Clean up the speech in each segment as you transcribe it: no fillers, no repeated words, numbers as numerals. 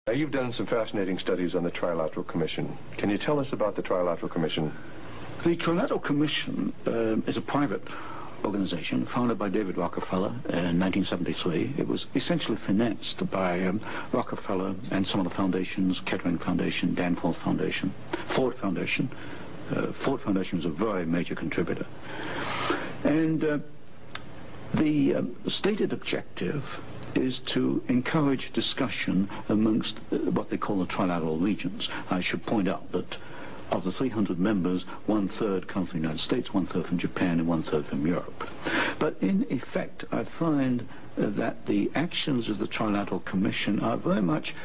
Now, you've done some fascinating studies on the Trilateral Commission. Can you tell us about the Trilateral Commission? The Trilateral Commission is a private organization founded by David Rockefeller in 1973. It was essentially financed by Rockefeller and some of the foundations, Kettering Foundation, Danforth Foundation, Ford Foundation. Ford Foundation was a very major contributor. And the stated objective is to encourage discussion amongst what they call the trilateral regions. I should point out that of the 300 members, 1/3 come from the United States, 1/3 from Japan, and 1/3 from Europe. But in effect, I find that the actions of the Trilateral Commission are very much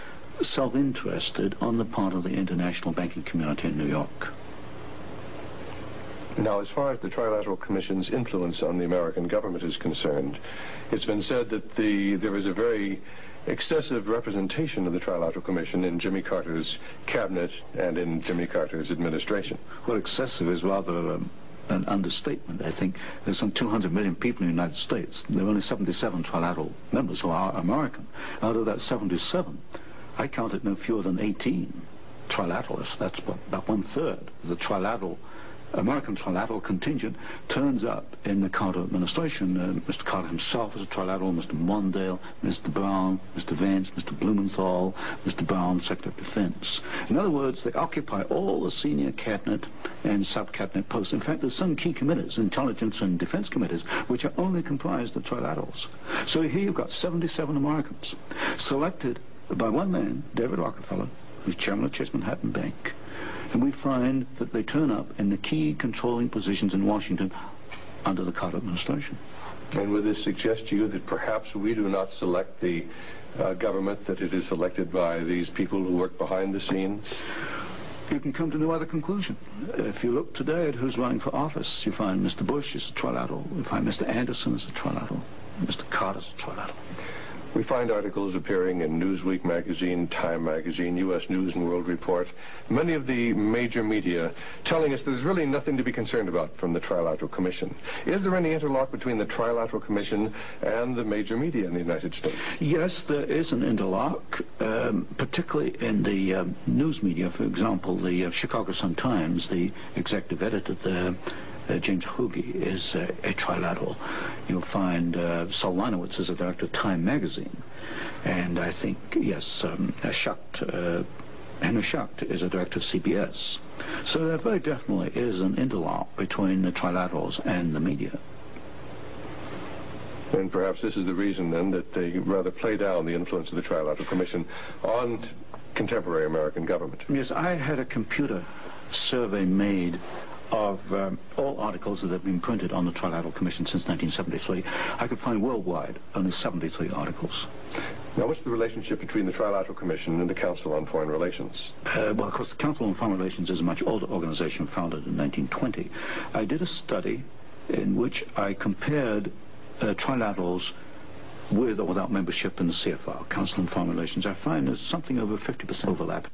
self-interested on the part of the international banking community in New York. Now, as far as the Trilateral Commission's influence on the American government is concerned, it's been said that there is a very excessive representation of the Trilateral Commission in Jimmy Carter's cabinet and in Jimmy Carter's administration. Well, excessive is rather an understatement. I think there's some 200 million people in the United States. There are only 77 trilateral members who are American. Out of that 77, I counted no fewer than 18 trilateralists. That's about 1/3 of the American trilateral contingent turns up in the Carter administration. Mr. Carter himself is a trilateral, Mr. Mondale, Mr. Brown, Mr. Vance, Mr. Blumenthal, Mr. Brown, Secretary of Defense. In other words, they occupy all the senior cabinet and sub-cabinet posts. In fact, there's some key committees, intelligence and defense committees, which are only comprised of trilaterals. So here you've got 77 Americans selected by one man, David Rockefeller, who's chairman of Chase Manhattan Bank. And we find that they turn up in the key controlling positions in Washington under the Carter administration. And would this suggest to you that perhaps we do not select the government, that it is selected by these people who work behind the scenes? You can come to no other conclusion. If you look today at who's running for office, you find Mr. Bush is a trilateral, you find Mr. Anderson is a trilateral, Mr. Carter is a trilateral. We find articles appearing in Newsweek magazine, Time magazine, U.S. News and World Report, many of the major media telling us there's really nothing to be concerned about from the Trilateral Commission. Is there any interlock between the Trilateral Commission and the major media in the United States? Yes, there is an interlock, particularly in the news media. For example, the Chicago Sun-Times, the executive editor there, James Hoover is a trilateral. You'll find Saul Linowitz is a director of Time magazine. And I think, yes, Henry Schacht is a director of CBS. So there very definitely is an interlock between the trilaterals and the media. And perhaps this is the reason, then, that they rather play down the influence of the Trilateral Commission on contemporary American government. Yes, I had a computer survey made of all articles that have been printed on the Trilateral Commission since 1973. I could find worldwide only 73 articles. Now, what's the relationship between the Trilateral Commission and the Council on Foreign Relations? Well, of course, the Council on Foreign Relations is a much older organization founded in 1920. I did a study in which I compared trilaterals with or without membership in the CFR, Council on Foreign Relations. I find there's something over 50% overlap.